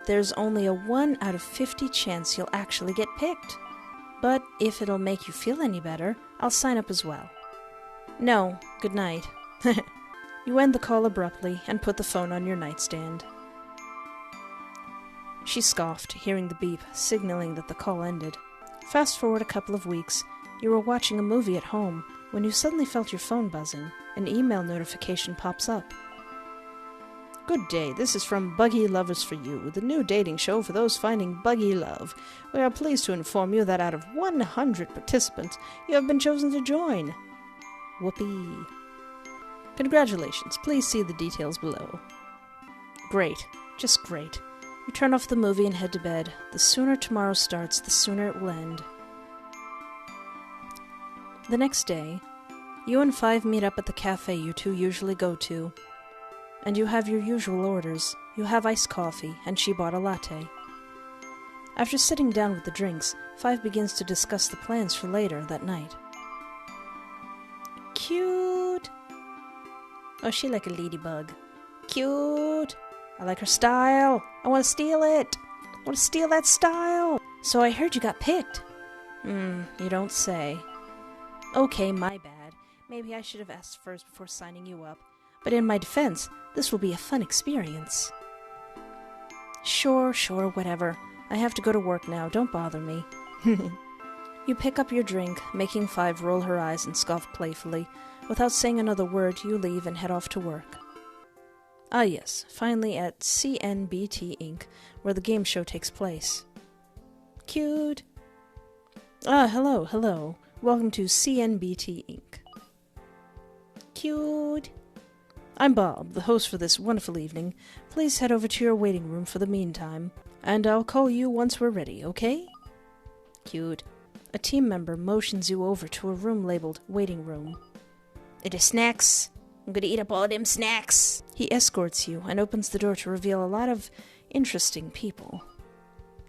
There's only a 1 out of 50 chance you'll actually get picked. But if it'll make you feel any better, I'll sign up as well. No, good night. You end the call abruptly and put the phone on your nightstand. She scoffed, hearing the beep, signaling that the call ended. Fast forward a couple of weeks, you were watching a movie at home when you suddenly felt your phone buzzing. An email notification pops up. Good day, this is from Buggy Lovers for You, the new dating show for those finding buggy love. We are pleased to inform you that out of 100 participants, you have been chosen to join. Whoopee. Congratulations, please see the details below. Great, just great. You turn off the movie and head to bed. The sooner tomorrow starts, the sooner it will end. The next day, you and Five meet up at the cafe you two usually go to, and you have your usual orders. You have iced coffee, and she bought a latte. After sitting down with the drinks, Five begins to discuss the plans for later that night. Cute! Oh, she like a ladybug. Cute! I like her style. I want to steal it. I want to steal that style. So I heard you got picked. You don't say. Okay, my bad. Maybe I should have asked first before signing you up. But in my defense, this will be a fun experience. Sure, whatever. I have to go to work now. Don't bother me. You pick up your drink, making Five roll her eyes and scoff playfully. Without saying another word, you leave and head off to work. Ah yes, finally at CNBT Inc., where the game show takes place. Cute! Ah, hello. Welcome to CNBT Inc. Cute! I'm Bob, the host for this wonderful evening. Please head over to your waiting room for the meantime, and I'll call you once we're ready, okay? Cute. A team member motions you over to a room labeled Waiting Room. It is snacks. I'm gonna eat up all them snacks. He escorts you and opens the door to reveal a lot of interesting people.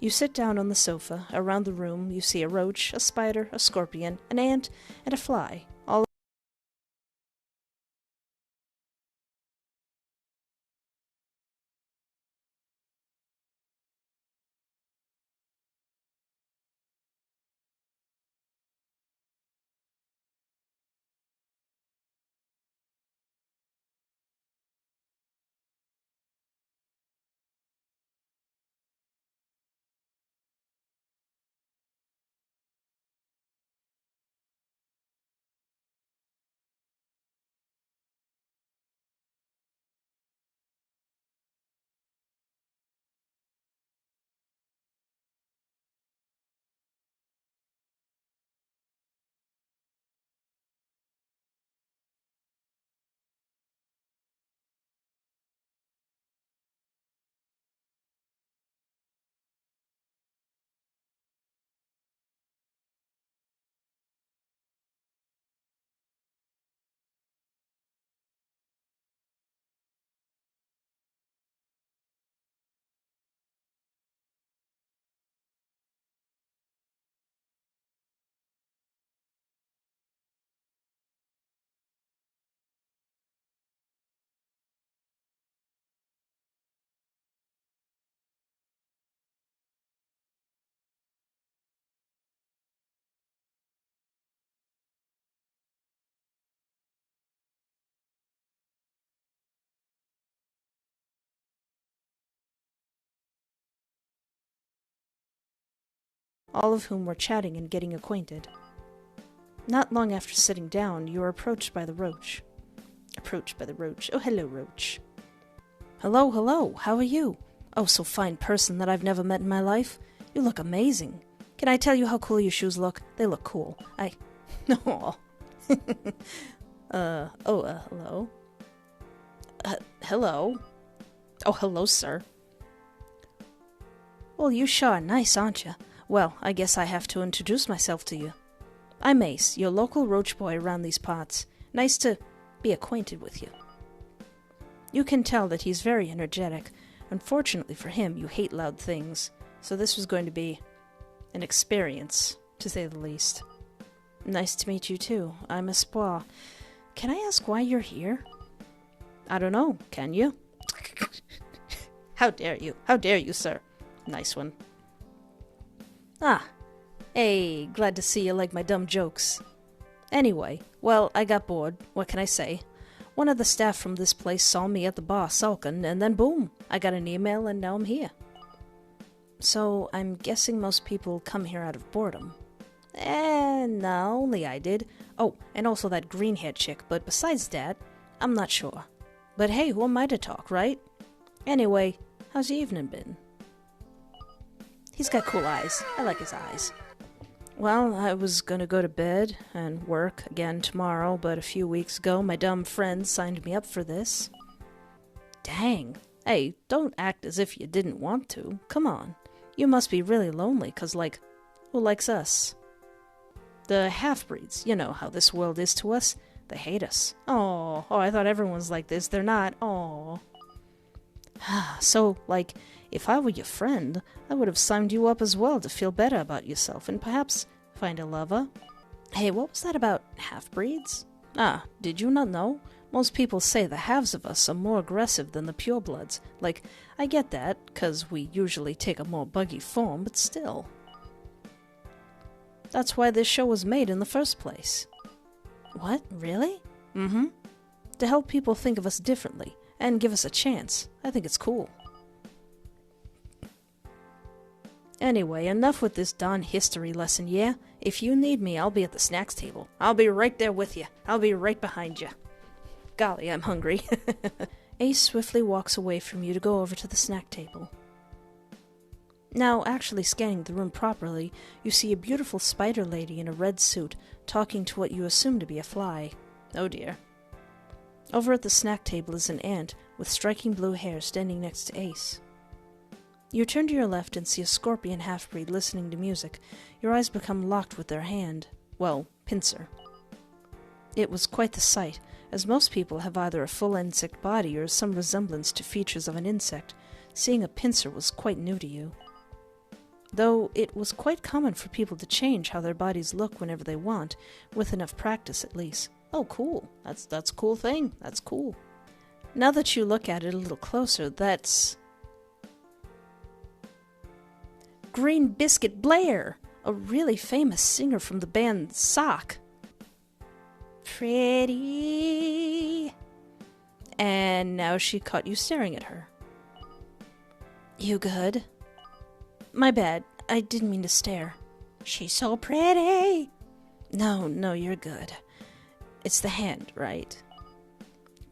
You sit down on the sofa. Around the room, you see a roach, a spider, a scorpion, an ant, and a fly. All of whom were chatting and getting acquainted. Not long after sitting down, you are approached by the roach. Oh, hello, roach. Hello, how are you? Oh, so fine person that I've never met in my life. You look amazing. Can I tell you how cool your shoes look? They look cool. Aw. Hello? Hello? Oh, hello, sir. Well, you sure are nice, aren't you? Well, I guess I have to introduce myself to you. I'm Ace, your local roach boy around these parts. Nice to be acquainted with you. You can tell that he's very energetic. Unfortunately for him, you hate loud things, so this was going to be an experience, to say the least. Nice to meet you too. I'm Espoir. Can I ask why you're here? I don't know, can you? How dare you? How dare you, sir? Nice one. Ah. Hey, glad to see you like my dumb jokes. Anyway, well, I got bored. What can I say? One of the staff from this place saw me at the bar sulking, and then boom, I got an email and now I'm here. So, I'm guessing most people come here out of boredom. No, only I did. Oh, and also that green-haired chick, but besides that, I'm not sure. But hey, who am I to talk, right? Anyway, how's your evening been? He's got cool eyes. I like his eyes. Well, I was gonna go to bed and work again tomorrow, but a few weeks ago my dumb friend signed me up for this. Dang. Hey, don't act as if you didn't want to. Come on. You must be really lonely, 'cause, like, who likes us? The half-breeds. You know how this world is to us. They hate us. Oh, I thought everyone's like this. They're not. Oh. So, like, if I were your friend, I would have signed you up as well to feel better about yourself and perhaps find a lover. Hey, what was that about half-breeds? Ah, did you not know? Most people say the halves of us are more aggressive than the purebloods. Like, I get that, 'cause we usually take a more buggy form, but still. That's why this show was made in the first place. What? Really? Mm-hmm. To help people think of us differently and give us a chance. I think it's cool. Anyway, enough with this darn history lesson, yeah? If you need me, I'll be at the snacks table. I'll be right there with you. I'll be right behind you. Golly, I'm hungry. Ace swiftly walks away from you to go over to the snack table. Now, actually scanning the room properly, you see a beautiful spider lady in a red suit talking to what you assume to be a fly. Oh dear. Over at the snack table is an ant with striking blue hair standing next to Ace. You turn to your left and see a scorpion half-breed listening to music. Your eyes become locked with their hand. Well, pincer. It was quite the sight, as most people have either a full insect body or some resemblance to features of an insect. Seeing a pincer was quite new to you. Though it was quite common for people to change how their bodies look whenever they want, with enough practice at least. Oh, cool. That's a cool thing. That's cool. Now that you look at it a little closer, that's Green Biscuit Blair, a really famous singer from the band Sock. Pretty. And now she caught you staring at her. You good? My bad. I didn't mean to stare. She's so pretty. No, you're good. It's the hand, right?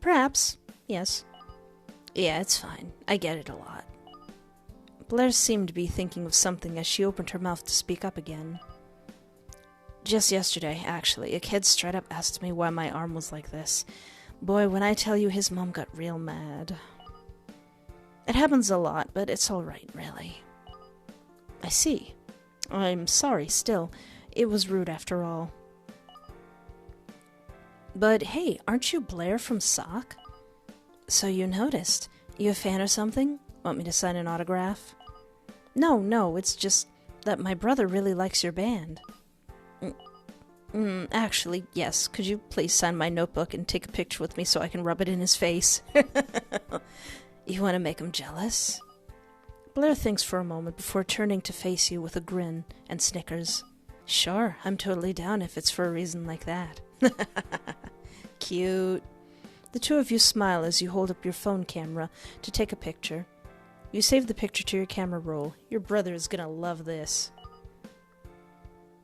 Perhaps. Yes. Yeah, it's fine. I get it a lot. Blair seemed to be thinking of something as she opened her mouth to speak up again. Just yesterday, actually, a kid straight up asked me why my arm was like this. Boy, when I tell you his mom got real mad. It happens a lot, but it's alright, really. I see. I'm sorry, still. It was rude after all. But hey, aren't you Blair from Sock? So you noticed. You a fan or something? Want me to sign an autograph? No, it's just that my brother really likes your band. Actually, yes. Could you please sign my notebook and take a picture with me so I can rub it in his face? You want to make him jealous? Blair thinks for a moment before turning to face you with a grin and snickers. Sure, I'm totally down if it's for a reason like that. Cute. The two of you smile as you hold up your phone camera to take a picture. You save the picture to your camera roll. Your brother is gonna love this.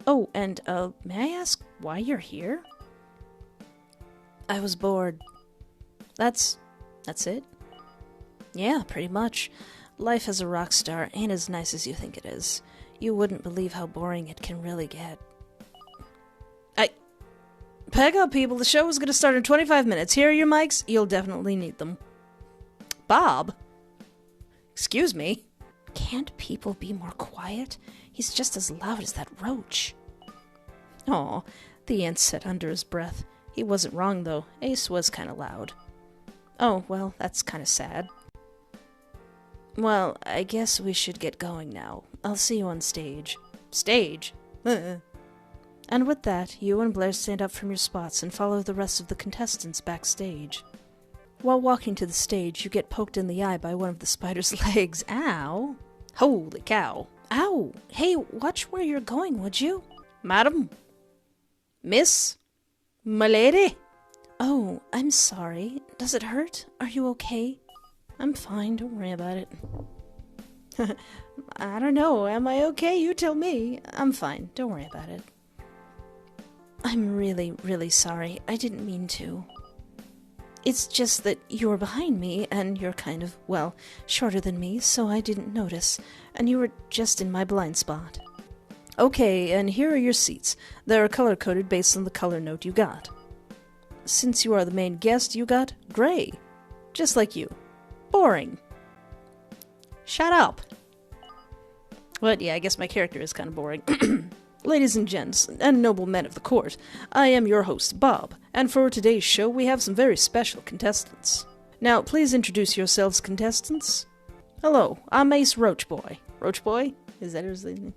Oh, and, may I ask why you're here? I was bored. That's it? Yeah, pretty much. Life as a rock star ain't as nice as you think it is. You wouldn't believe how boring it can really get. Pack up, people. The show is going to start in 25 minutes. Here are your mics. You'll definitely need them. Bob? Excuse me? Can't people be more quiet? He's just as loud as that roach. Aw, the ant said under his breath. He wasn't wrong, though. Ace was kind of loud. Oh, well, that's kind of sad. Well, I guess we should get going now. I'll see you on stage. Stage? And with that, you and Blair stand up from your spots and follow the rest of the contestants backstage. While walking to the stage, you get poked in the eye by one of the spider's legs. Ow! Holy cow! Ow! Hey, watch where you're going, would you? Madam? Miss? My lady? Oh, I'm sorry. Does it hurt? Are you okay? I'm fine, don't worry about it. I don't know, am I okay? You tell me. I'm fine, don't worry about it. I'm really, really sorry. I didn't mean to. It's just that you were behind me, and you're kind of, well, shorter than me, so I didn't notice, and you were just in my blind spot. Okay, and here are your seats. They're color-coded based on the color note you got. Since you are the main guest, you got gray. Just like you. Boring. Shut up. But yeah, I guess my character is kind of boring. Ladies and gents, and noble men of the court, I am your host, Bob, and for today's show we have some very special contestants. Now, please introduce yourselves, contestants. Hello, I'm Ace Roachboy. Roachboy? Is that his name?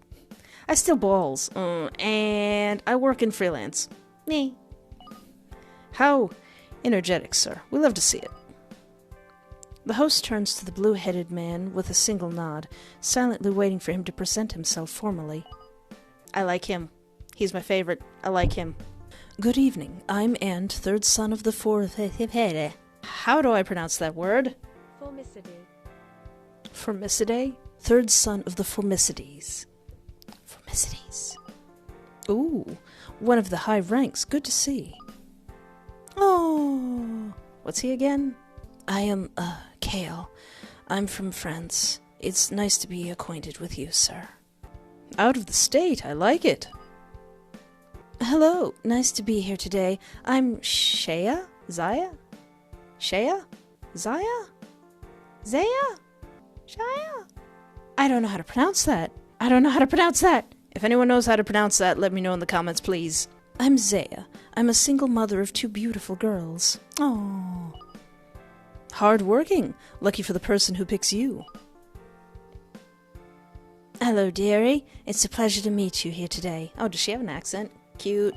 I steal balls, and I work in freelance. Me. How energetic, sir. We love to see it. The host turns to the blue-headed man with a single nod, silently waiting for him to present himself formally. I like him. He's my favorite. I like him. Good evening. I'm Ant, third son of the fourth... How do I pronounce that word? Formicidae. Formicidae? Third son of the Formicides. Formicides. Ooh, one of the high ranks. Good to see. Oh, what's he again? I am, Kale. I'm from France. It's nice to be acquainted with you, sir. Out of the state, I like it. Hello, nice to be here today. I'm Shaya? Zaya? Shaya? Zaya? Zaya? Shaya? I don't know how to pronounce that. If anyone knows how to pronounce that, let me know in the comments, please. I'm Zaya. I'm a single mother of 2 beautiful girls. Oh. Hard working. Lucky for the person who picks you. Hello, dearie. It's a pleasure to meet you here today. Oh, does she have an accent? Cute.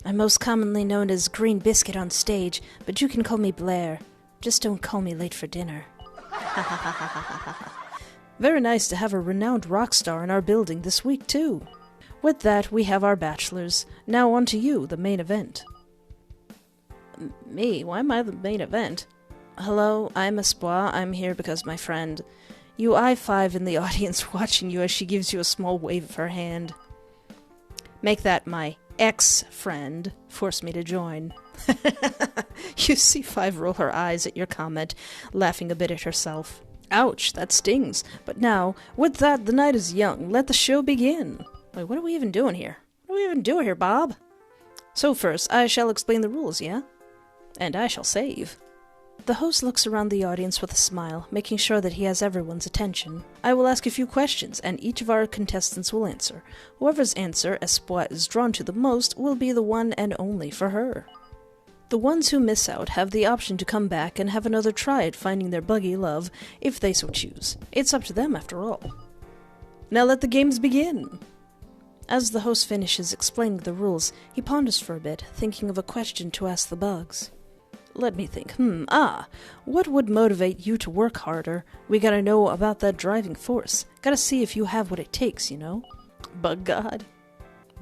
I'm most commonly known as Green Biscuit on stage, but you can call me Blair. Just don't call me late for dinner. Very nice to have a renowned rock star in our building this week, too. With that, we have our bachelors. Now on to you, the main event. Me? Why am I the main event? Hello, I'm Espoir. I'm here because my friend... You I-5 in the audience watching you as she gives you a small wave of her hand. Make that my ex-friend force me to join. You see 5 roll her eyes at your comment, laughing a bit at herself. Ouch, that stings. But now, with that, the night is young. Let the show begin. Wait, what are we even doing here? What are we even doing here, Bob? So first, I shall explain the rules, yeah? And I shall save. The host looks around the audience with a smile, making sure that he has everyone's attention. I will ask a few questions, and each of our contestants will answer. Whoever's answer Espoir is drawn to the most will be the one and only for her. The ones who miss out have the option to come back and have another try at finding their buggy love, if they so choose. It's up to them, after all. Now let the games begin! As the host finishes explaining the rules, he ponders for a bit, thinking of a question to ask the bugs. Let me think. What would motivate you to work harder? We gotta know about that driving force. Gotta see if you have what it takes, you know? Bug God?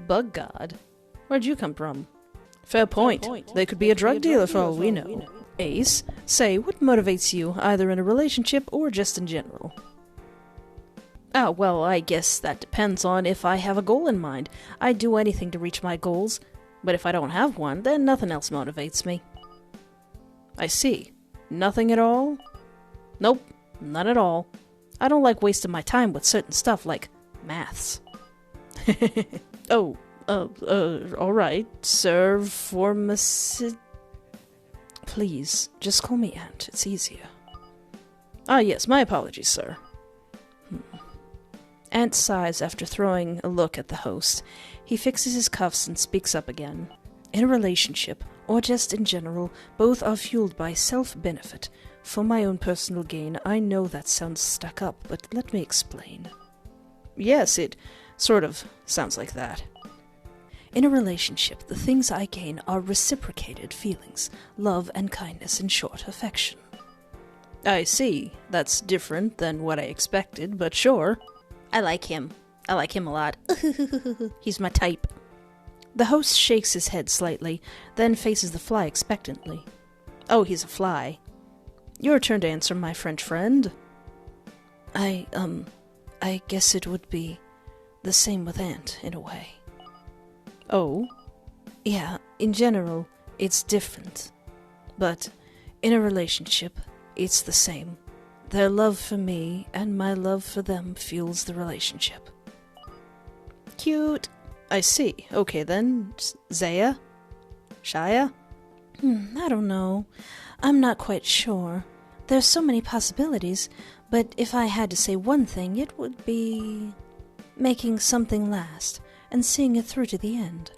Bug God? Where'd you come from? Fair point. They could be a drug dealer for all we know. Ace, say, what motivates you, either in a relationship or just in general? Well, I guess that depends on if I have a goal in mind. I'd do anything to reach my goals, but if I don't have one, then nothing else motivates me. I see. Nothing at all? Nope, none at all. I don't like wasting my time with certain stuff like maths. Alright, sir, Please, just call me Ant, it's easier. Yes, my apologies, sir. Ant sighs after throwing a look at the host. He fixes his cuffs and speaks up again. In a relationship, or just in general, both are fueled by self-benefit. For my own personal gain, I know that sounds stuck up, but let me explain. Yes, it sort of sounds like that. In a relationship, the things I gain are reciprocated feelings, love and kindness, in short, affection. I see. That's different than what I expected, but sure. I like him. I like him a lot. He's my type. The host shakes his head slightly, then faces the fly expectantly. Oh, he's a fly. Your turn to answer, my French friend. I guess it would be the same with Ant, in a way. Oh? Yeah, in general, it's different. But in a relationship, it's the same. Their love for me and my love for them fuels the relationship. Cute. I see. Okay then. Zaya? Shia? I don't know. I'm not quite sure. There's so many possibilities, but if I had to say one thing, it would be making something last and seeing it through to the end.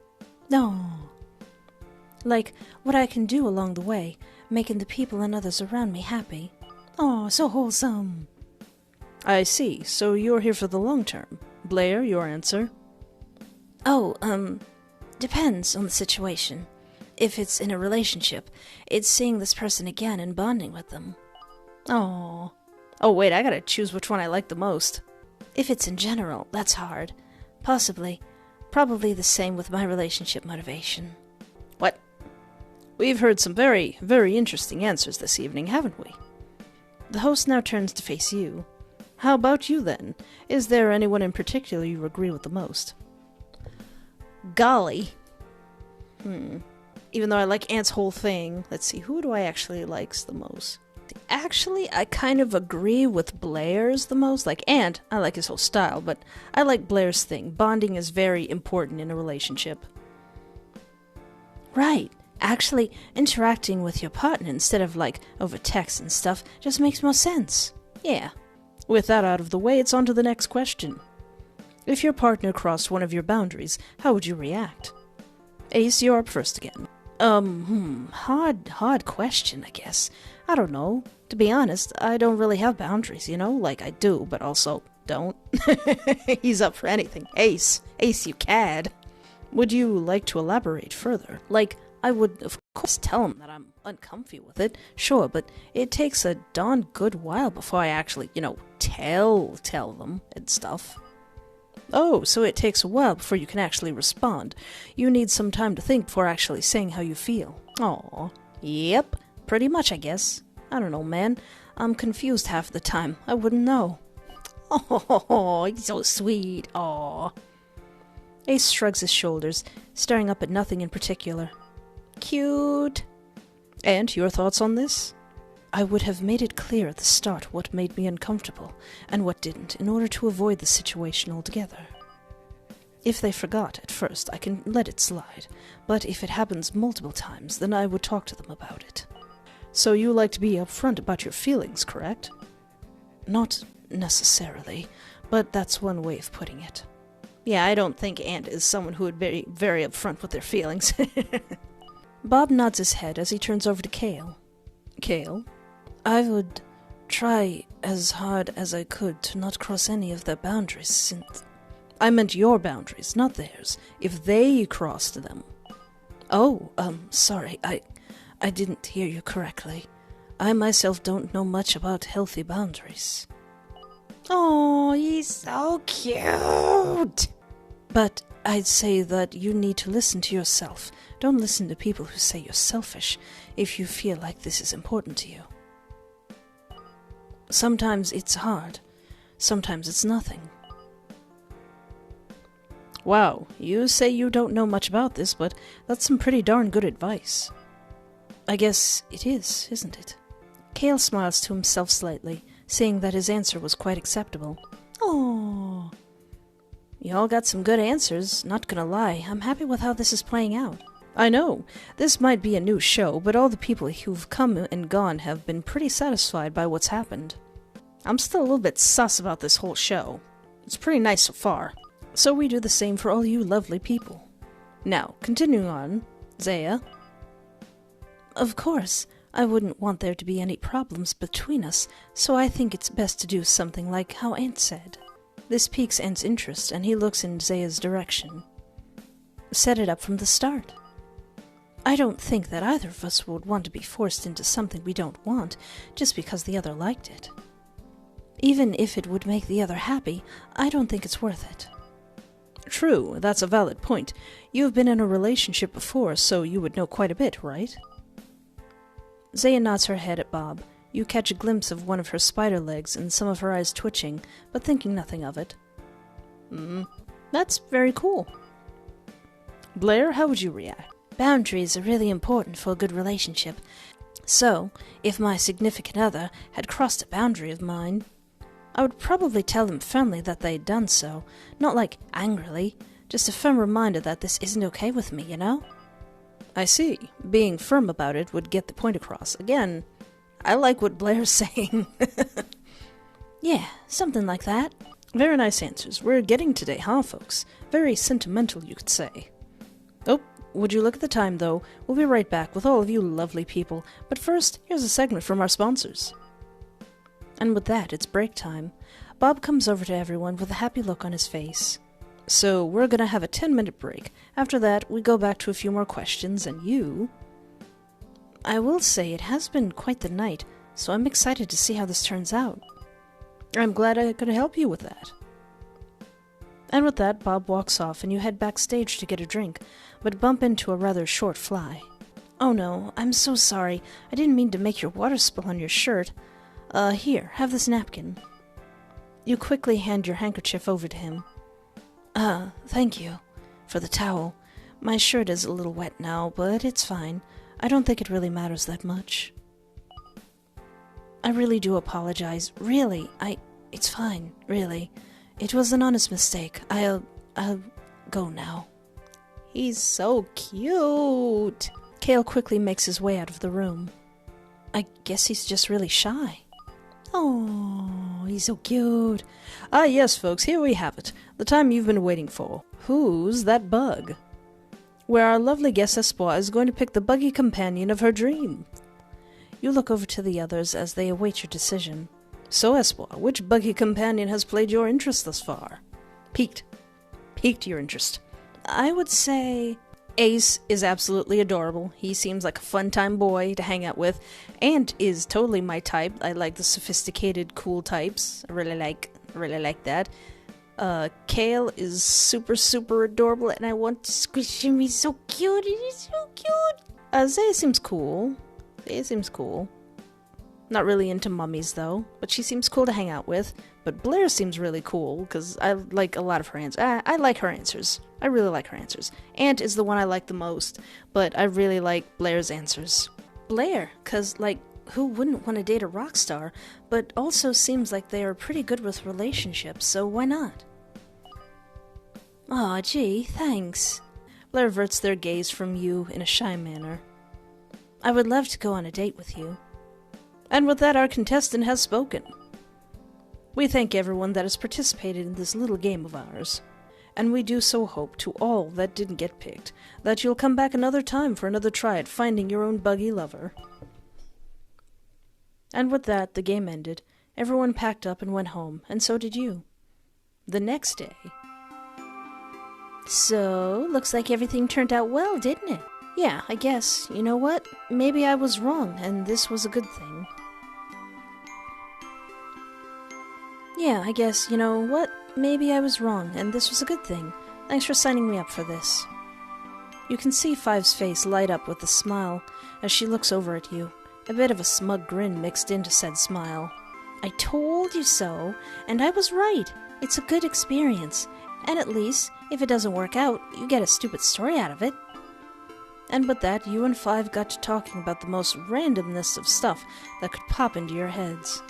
No. Like what I can do along the way, making the people and others around me happy. Oh, so wholesome. I see. So you're here for the long term. Blair, your answer? Oh, depends on the situation. If it's in a relationship, it's seeing this person again and bonding with them. Oh. Oh, wait, I gotta choose which one I like the most. If it's in general, that's hard. Possibly. Probably the same with my relationship motivation. What? We've heard some very, very interesting answers this evening, haven't we? The host now turns to face you. How about you, then? Is there anyone in particular you agree with the most? Golly. Even though I like Ant's whole thing, let's see, who do I actually likes the most? Actually, I kind of agree with Blair's the most. Like Ant, I like his whole style, but I like Blair's thing. Bonding is very important in a relationship. Right. Actually, interacting with your partner instead of, like, over text and stuff just makes more sense. Yeah. With that out of the way, it's on to the next question. If your partner crossed one of your boundaries, how would you react? Ace, you're up first again. Hard question, I guess. I don't know. To be honest, I don't really have boundaries, you know? Like, I do, but also don't. He's up for anything. Ace, you cad. Would you like to elaborate further? Like, I would, of course, tell him that I'm uncomfy with it, sure, but it takes a darn good while before I actually, tell them and stuff. Oh, so it takes a while before you can actually respond. You need some time to think before actually saying how you feel. Aw. Yep, pretty much, I guess. I don't know, man. I'm confused half the time. I wouldn't know. Oh, he's so sweet. Aw. Ace shrugs his shoulders, staring up at nothing in particular. Cute. And your thoughts on this? I would have made it clear at the start what made me uncomfortable and what didn't in order to avoid the situation altogether. If they forgot at first, I can let it slide, but if it happens multiple times, then I would talk to them about it. So you like to be upfront about your feelings, correct? Not necessarily, but that's one way of putting it. Yeah, I don't think Ant is someone who would be very upfront with their feelings. Bob nods his head as he turns over to Kale. Kale? I would try as hard as I could to not cross any of their boundaries since... I meant your boundaries, not theirs. If they crossed them. Oh, sorry, I didn't hear you correctly. I myself don't know much about healthy boundaries. Oh, he's so cute! But I'd say that you need to listen to yourself. Don't listen to people who say you're selfish if you feel like this is important to you. Sometimes it's hard. Sometimes it's nothing. Wow, you say you don't know much about this, but that's some pretty darn good advice. I guess it is, isn't it? Kale smiles to himself slightly, seeing that his answer was quite acceptable. Oh, you all got some good answers, not gonna lie. I'm happy with how this is playing out. I know, this might be a new show, but all the people who've come and gone have been pretty satisfied by what's happened. I'm still a little bit sus about this whole show. It's pretty nice so far. So we do the same for all you lovely people. Now, continuing on, Zaya. Of course, I wouldn't want there to be any problems between us, so I think it's best to do something like how Ant said. This piques Ant's interest, and he looks in Zaya's direction. set it up from the start. I don't think that either of us would want to be forced into something we don't want just because the other liked it. Even if it would make the other happy, I don't think it's worth it. True, that's a valid point. You have been in a relationship before, so you would know quite a bit, right? Zaya nods her head at Bob. You catch a glimpse of one of her spider legs and some of her eyes twitching, but thinking nothing of it. That's very cool. Blair, how would you react? Boundaries are really important for a good relationship. So, if my significant other had crossed a boundary of mine, I would probably tell them firmly that they had done so, not like angrily, just a firm reminder that this isn't okay with me, you know? I see. Being firm about it would get the point across. Again, I like what Blair's saying. Yeah, something like that. Very nice answers. We're getting today, huh, folks? Very sentimental, you could say. Oh, would you look at the time, though? We'll be right back with all of you lovely people. But first, here's a segment from our sponsors. And with that, it's break time. Bob comes over to everyone with a happy look on his face. So, we're gonna have a 10-minute break. After that, we go back to a few more questions, and you... I will say it has been quite the night, so I'm excited to see how this turns out. I'm glad I could help you with that. And with that, Bob walks off, and you head backstage to get a drink, but bump into a rather short fly. Oh no, I'm so sorry. I didn't mean to make your water spill on your shirt. Here, have this napkin. You quickly hand your handkerchief over to him. Thank you. For the towel. My shirt is a little wet now, but it's fine. I don't think it really matters that much. I really do apologize. Really, it's fine, really. It was an honest mistake. I'll go now. He's so cute. Kale quickly makes his way out of the room. I guess he's just really shy. Oh, he's so cute. Ah, yes, folks, here we have it. The time you've been waiting for. Who's that bug? Where our lovely guest Espoir is going to pick the buggy companion of her dream. You look over to the others as they await your decision. So, Espoir, which buggy companion has played your interest thus far? Piqued your interest. I would say Ace is absolutely adorable. He seems like a fun-time boy to hang out with, and is totally my type. I like the sophisticated, cool types. I really like that. Kale is super, super adorable, and I want to squish him. He's so cute. He's so cute. Zaya seems cool. Not really into mummies, though, but she seems cool to hang out with. But Blair seems really cool, because I like a lot of her answers. I like her answers. I really like her answers. Ant is the one I like the most, but I really like Blair's answers. Blair, because, like, who wouldn't want to date a rock star, but also seems like they are pretty good with relationships, so why not? Aw, gee, thanks. Blair averts their gaze from you in a shy manner. I would love to go on a date with you. And with that, our contestant has spoken. We thank everyone that has participated in this little game of ours, and we do so hope to all that didn't get picked that you'll come back another time for another try at finding your own buggy lover. And with that, the game ended. Everyone packed up and went home, and so did you. The next day. So, looks like everything turned out well, didn't it? Yeah, I guess. You know what? Maybe I was wrong, and this was a good thing. Yeah, I guess, you know what? Maybe I was wrong, and this was a good thing. Thanks for signing me up for this. You can see Five's face light up with a smile as she looks over at you, a bit of a smug grin mixed into said smile. I told you so, and I was right. It's a good experience, and at least, if it doesn't work out, you get a stupid story out of it. And with that, you and Five got to talking about the most randomness of stuff that could pop into your heads.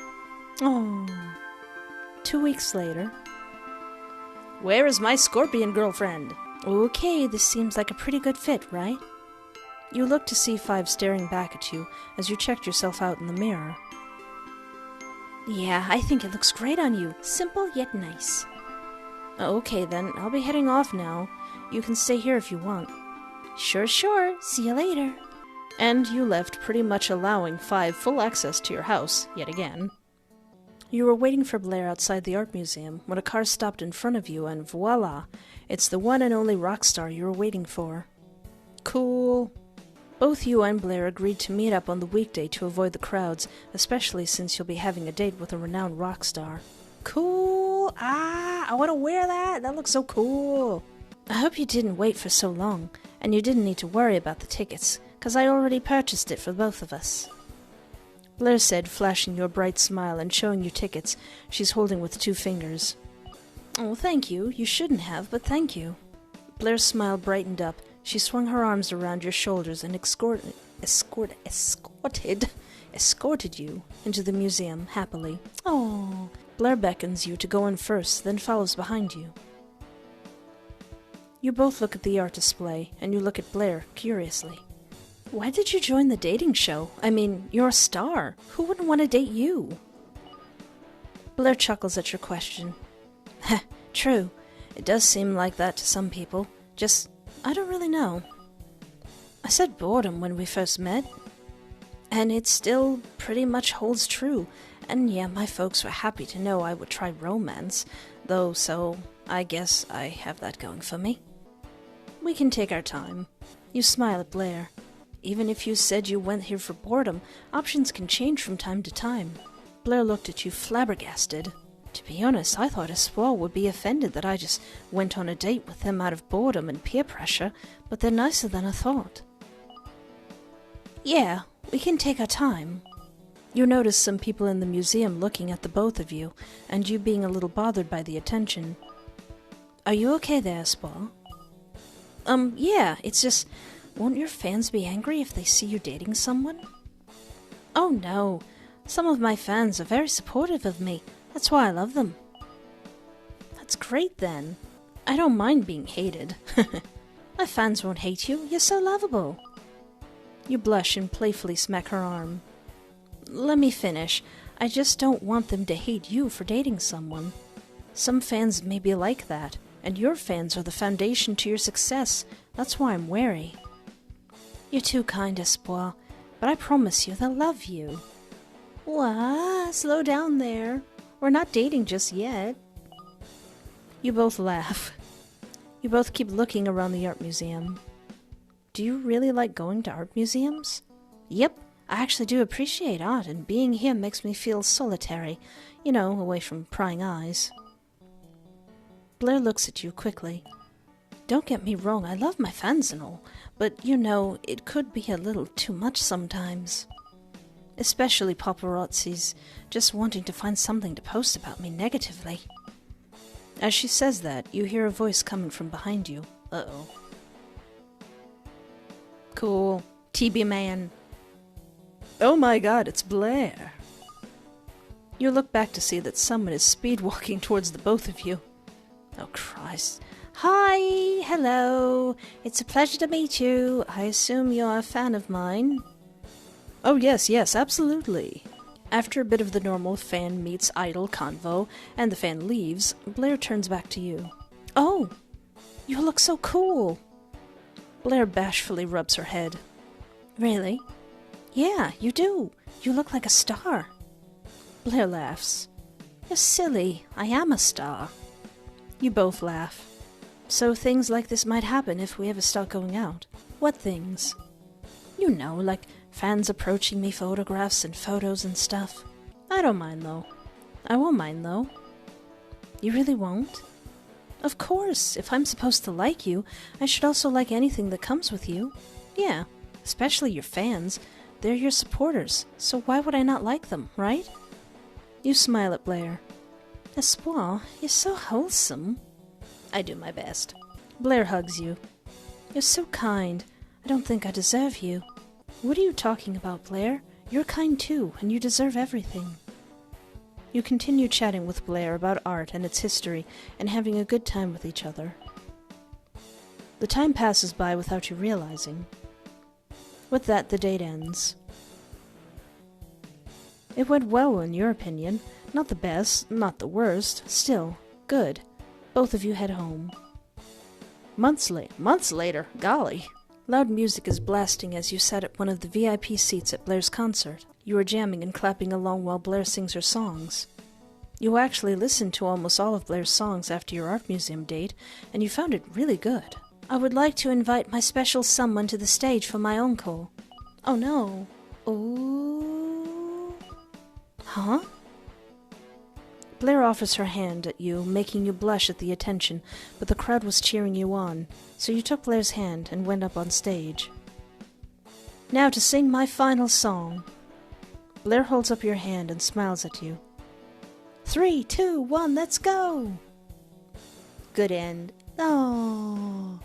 Oh. 2 weeks later. Where is my scorpion girlfriend? Okay, this seems like a pretty good fit, right? You look to see Five staring back at you as you checked yourself out in the mirror. Yeah, I think it looks great on you. Simple yet nice. Okay then, I'll be heading off now. You can stay here if you want. Sure. See you later. And you left, pretty much allowing Five full access to your house, yet again. You were waiting for Blair outside the art museum when a car stopped in front of you, and voila, it's the one and only rock star you were waiting for. Cool. Both you and Blair agreed to meet up on the weekday to avoid the crowds, especially since you'll be having a date with a renowned rock star. Cool. I want to wear that. That looks so cool. I hope you didn't wait for so long, and you didn't need to worry about the tickets, 'cause I already purchased it for both of us. Blair said, flashing you a bright smile and showing you tickets she's holding with 2 fingers. Oh, thank you. You shouldn't have, but thank you. Blair's smile brightened up. She swung her arms around your shoulders and escorted you into the museum happily. Oh. Blair beckons you to go in first, then follows behind you. You both look at the art display, and you look at Blair curiously. Why did you join the dating show? I mean, you're a star. Who wouldn't want to date you? Blair chuckles at your question. Heh, true. It does seem like that to some people. Just, I don't really know. I said boredom when we first met, and it still pretty much holds true. And yeah, my folks were happy to know I would try romance, though, so I guess I have that going for me. We can take our time. You smile at Blair. Even if you said you went here for boredom, options can change from time to time. Blair looked at you flabbergasted. To be honest, I thought Espoir would be offended that I just went on a date with him out of boredom and peer pressure, but they're nicer than I thought. Yeah, we can take our time. You notice some people in the museum looking at the both of you, and you being a little bothered by the attention. Are you okay there, Espoir? Yeah, it's just, won't your fans be angry if they see you dating someone? Oh no, some of my fans are very supportive of me. That's why I love them. That's great then. I don't mind being hated. My fans won't hate you, you're so lovable. You blush and playfully smack her arm. Let me finish. I just don't want them to hate you for dating someone. Some fans may be like that, and your fans are the foundation to your success. That's why I'm wary. You're too kind, Espoir, but I promise you they'll love you. What? Slow down there. We're not dating just yet. You both laugh. You both keep looking around the art museum. Do you really like going to art museums? Yep, I actually do appreciate art, and being here makes me feel solitary, you know, away from prying eyes. Blair looks at you quickly. Don't get me wrong, I love my fans and all, but, you know, it could be a little too much sometimes. Especially paparazzis, just wanting to find something to post about me negatively. As she says that, you hear a voice coming from behind you. Uh-oh. Cool. TB man. Oh my god, it's Blair. You look back to see that someone is speed-walking towards the both of you. Oh, Christ. Hi, hello. It's a pleasure to meet you. I assume you're a fan of mine. Oh, yes, absolutely. After a bit of the normal fan meets idol convo, and the fan leaves, Blair turns back to you. Oh, you look so cool. Blair bashfully rubs her head. Really? Yeah, you do. You look like a star. Blair laughs. You're silly. I am a star. You both laugh. So things like this might happen if we ever start going out. What things? You know, like fans approaching me photographs and photos and stuff. I don't mind, though. I won't mind, though. You really won't? Of course. If I'm supposed to like you, I should also like anything that comes with you. Yeah, especially your fans. They're your supporters, so why would I not like them, right? You smile at Blair. Espoir, you're so wholesome. I do my best. Blair hugs you. You're so kind. I don't think I deserve you. What are you talking about, Blair? You're kind too, and you deserve everything. You continue chatting with Blair about art and its history, and having a good time with each other. The time passes by without you realizing. With that, the date ends. It went well, in your opinion. Not the best, not the worst. Still, good. Both of you head home. Months later, golly. Loud music is blasting as you sat at one of the VIP seats at Blair's concert. You are jamming and clapping along while Blair sings her songs. You actually listened to almost all of Blair's songs after your art museum date, and you found it really good. I would like to invite my special someone to the stage for my encore. Oh no. Ooh. Huh? Blair offers her hand at you, making you blush at the attention, but the crowd was cheering you on, so you took Blair's hand and went up on stage. Now to sing my final song. Blair holds up your hand and smiles at you. 3, 2, 1, let's go! Good end. Oh,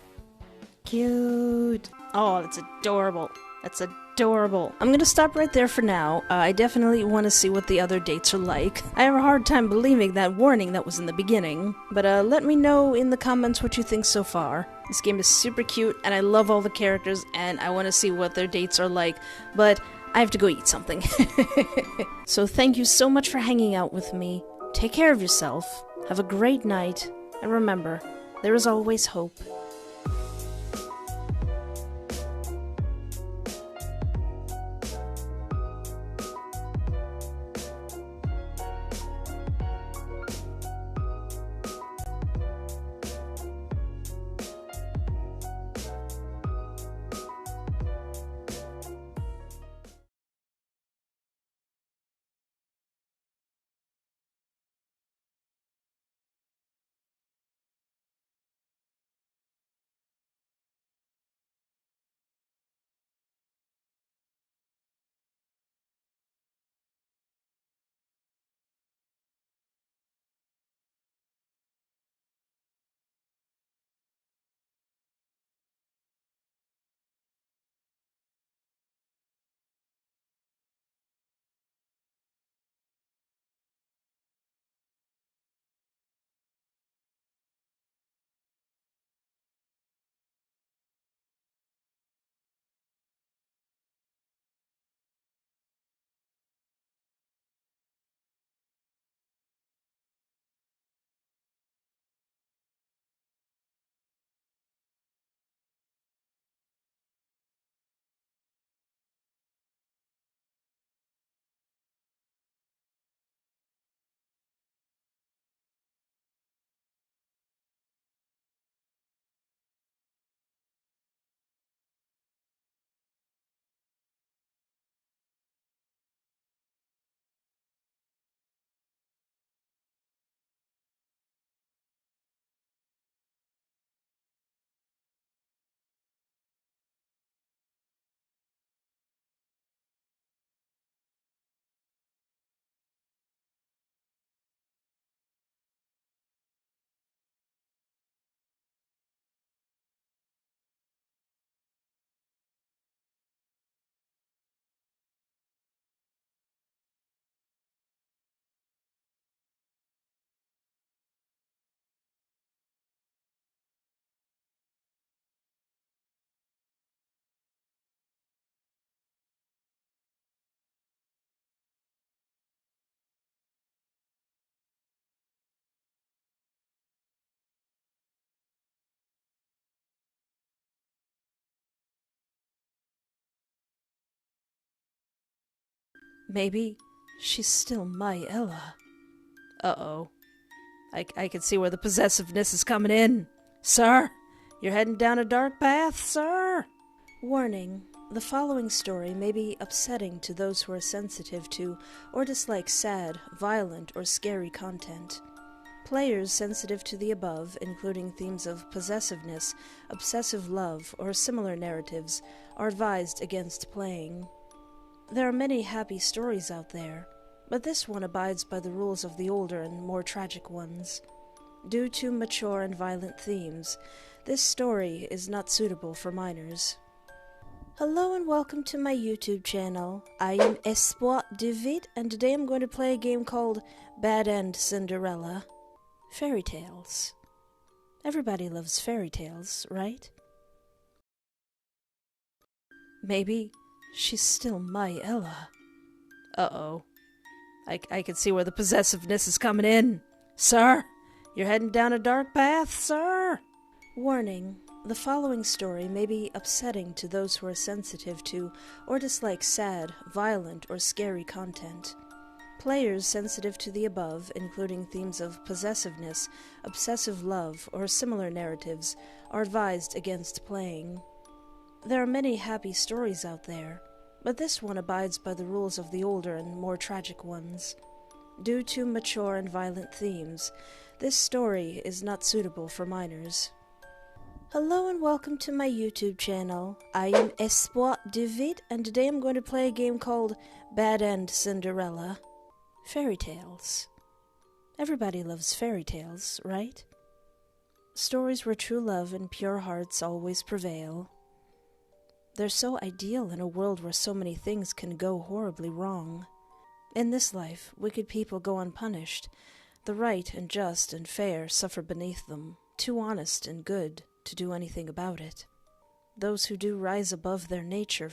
cute. Oh, that's adorable. That's adorable. I'm gonna stop right there for now. I definitely want to see what the other dates are like. I have a hard time believing that warning that was in the beginning. But let me know in the comments what you think so far. This game is super cute, and I love all the characters, and I want to see what their dates are like. But I have to go eat something. So thank you so much for hanging out with me. Take care of yourself. Have a great night. And remember, there is always hope. Maybe she's still my Ella. Uh-oh. I can see where the possessiveness is coming in. Sir, you're heading down a dark path, sir. Warning. The following story may be upsetting to those who are sensitive to or dislike sad, violent, or scary content. Players sensitive to the above, including themes of possessiveness, obsessive love, or similar narratives, are advised against playing. There are many happy stories out there, but this one abides by the rules of the older and more tragic ones. Due to mature and violent themes, this story is not suitable for minors. Hello and welcome to my YouTube channel. I am Espoir David, and today I'm going to play a game called Bad End Cinderella. Fairy tales. Everybody loves fairy tales, right? Maybe she's still my Ella. Uh-oh. I can see where the possessiveness is coming in. Sir, you're heading down a dark path, sir. Warning. The following story may be upsetting to those who are sensitive to or dislike sad, violent, or scary content. Players sensitive to the above, including themes of possessiveness, obsessive love, or similar narratives, are advised against playing. There are many happy stories out there, but this one abides by the rules of the older and more tragic ones. Due to mature and violent themes, this story is not suitable for minors. Hello and welcome to my YouTube channel. I am Espoir David, and today I'm going to play a game called Bad End Cinderella. Fairy tales. Everybody loves fairy tales, right? Stories where true love and pure hearts always prevail. They're so ideal in a world where so many things can go horribly wrong. In this life, wicked people go unpunished. The right and just and fair suffer beneath them, too honest and good to do anything about it. Those who do rise above their nature